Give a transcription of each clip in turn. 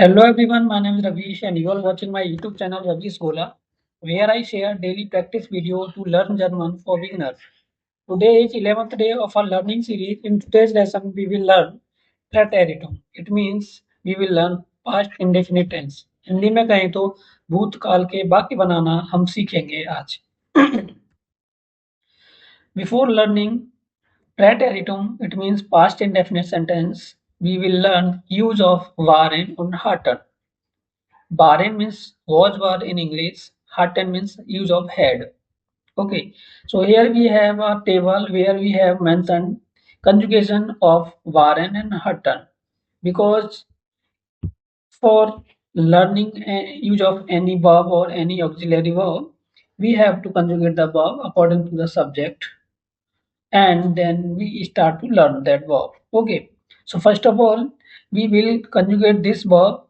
Hello everyone, my name is Rabish and you are watching my YouTube channel Ravishgola, where I share daily practice video to learn German for beginners. Today is 11th day of our learning series. In today's lesson, we will learn Prataritum. It means we will learn past indefinite tense. Hindi में कहें तो भूतकाल के वाक्य बनाना हम सीखेंगे आज. Before learning Prataritum, it means past indefinite sentence, we will learn use of Waren und Hatten. Waren means was in English. Hatten means use of had. Okay. So here we have a table where we have mentioned conjugation of Waren and Hatten. Because for learning use of any verb or any auxiliary verb, we have to conjugate the verb according to the subject and then we start to learn that verb. Okay. So first of all, we will conjugate this verb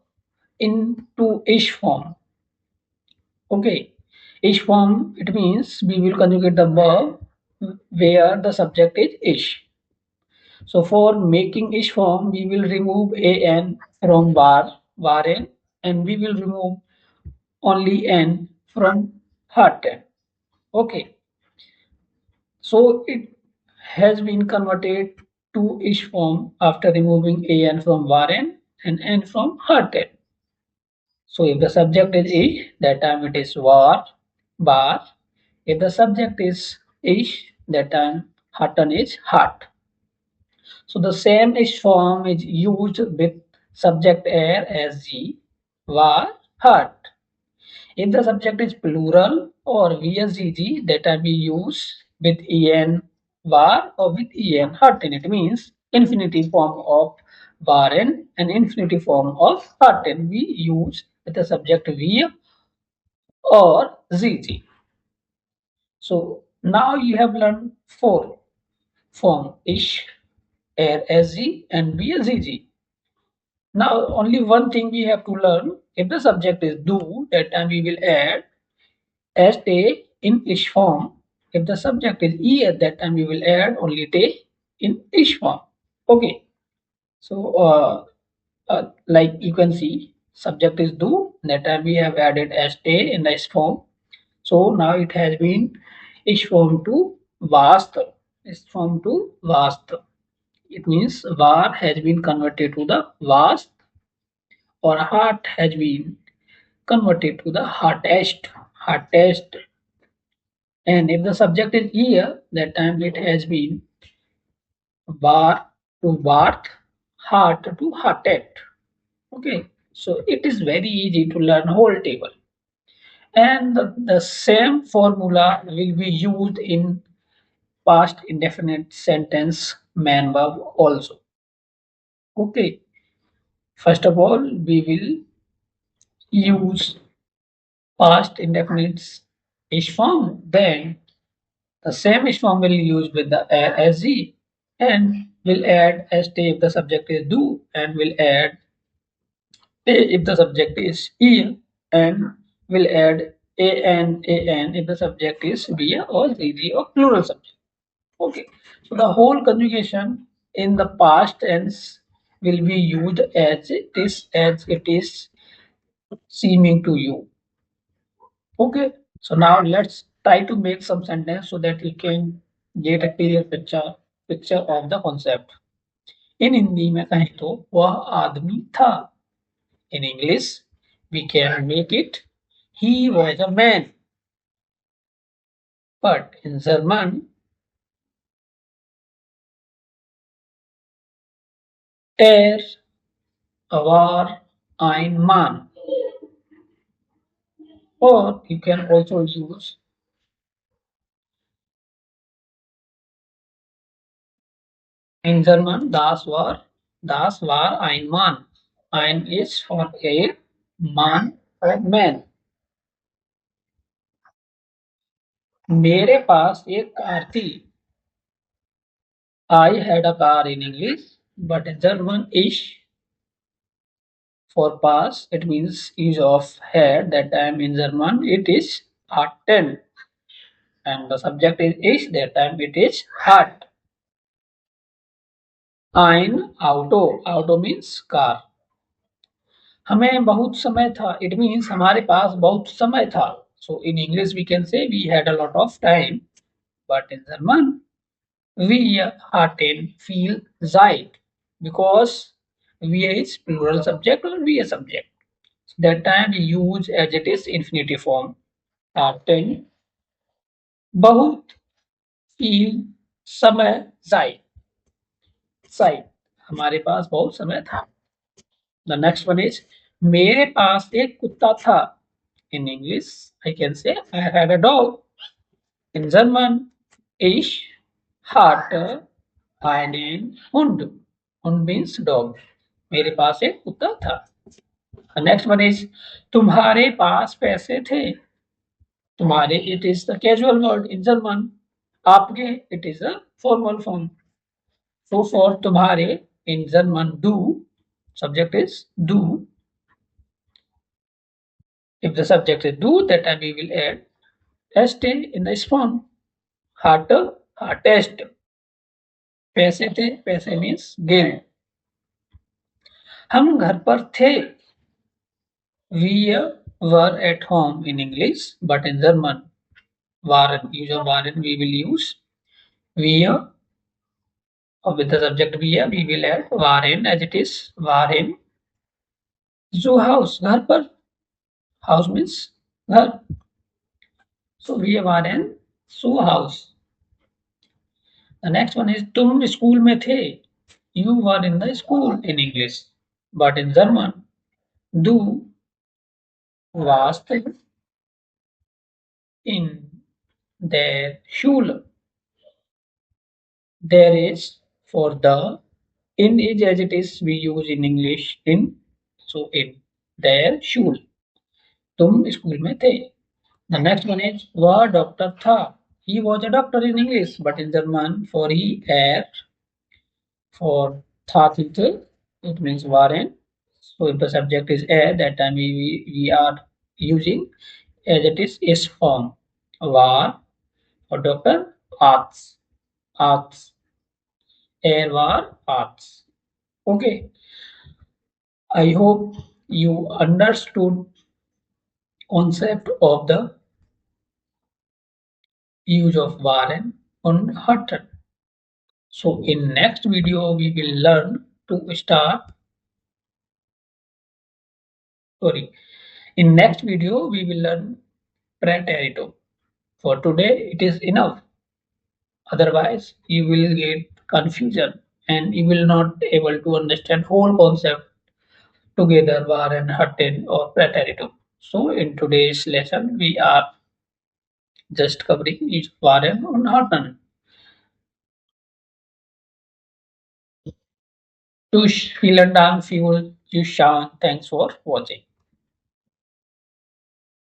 into ish form. Okay, ish form, it means we will conjugate the verb where the subject is ish. So for making ish form, we will remove an from waren, and we will remove only n from hatten. Okay, so it has been converted to ish form after removing an from waren and n from hatten. So if the subject is ish, that time it is bar. If the subject is ish, that time hatten is hat. So the same ish form is used with subject air as g, var, hat. If the subject is plural or vsgg, that time we use with en, var or with en, hatten. It means infinitive form of waren and infinitive form of hatten we use with the subject v or zg. So now you have learned four form ish, air sg and bsgg. Now only one thing we have to learn. If the subject is do, that time we will add st in ish form. If the subject is e, at that time we will add only te in ish form. Okay. So like you can see, subject is do. That time we have added st in the ish form. So now it has been ish form to vast. Ish form to vast. It means var has been converted to the vast or heart has been converted to the heartest. Heartest. And if the subject is here, that time it has been var to barth, heart to hearted. Okay. So it is very easy to learn whole table. And the same formula will be used in past indefinite sentence man verb also. Okay. First of all, we will use past indefinite ish form. Then the same ish form will use with the as and will add st if the subject is do and will add a if the subject is e and will add an if the subject is be or zg or plural subject. Okay. So the whole conjugation in the past tense will be used as it is seeming to you. Okay. So now let's try to make some sentence so that we can get a clear picture of the concept. In Hindi में कहें तो वह आदमी था. In English we can make it he was a man. But in German er war ein Mann. Or you can also use in German das war ein Mann. Ein is for a, Mann for man. मेरे पास एक car थी. I had a car in English, but in German ish for past it means use of had. That time in German it is hatten, and the subject is ish. That time it is hat. Ein Auto. Auto means car. हमें बहुत समय था. It means हमारे पास बहुत समय था. So in English we can say we had a lot of time. But in German wir hatten viel Zeit because wir is plural subject or wir subject. So that time we use adjectives infinitive form. Hatten बहुत viel समय Zeit. Zeit. हमारे पास बहुत समय था. The next one is मेरे पास एक कुत्ता था. In English, I can say I had a dog. In German, ich hatte einen Hund. Hund means dog. मेरे पास एक कुत्ता था. The next one is तुम्हारे पास पैसे थे. तुम्हारे it is the casual word in German. आपके it is a formal form. So for तुम्हारे in German do subject is do. If the subject is do, that time we will add st in the form. Hatte, hattest. पैसे थे, पैसे means gain. हम घर पर थे. We were at home in English, but in German, waren, use of waren, we will use wir, or with the subject we will add waren as it is waren. So house, घर पर, house means घर. So we waren so house. The next one is तुम school में थे. You were in the school in English, but in German, du warst in der Schule. There is for the in is as it is we use in English in. So in their Schule. तुम school में थे. The next one is वह doctor था. He was a doctor in English, but in German for he er for था title it means waren. So if the subject is er, that time we are using as it is s form. War for doctor arts. Arts. Er war arts. Okay. I hope you understood concept of the use of waren und hatten. So in next video we will learn to start. Sorry. In next video we will learn Prataritum. For today it is enough. Otherwise you will get confusion and you will not able to understand whole concept together Waren, Hatten or Prataritum. So in today's lesson we are just covering each Waren and Hatten. Tush, vielen Dank für Zuschauen. Thanks for watching.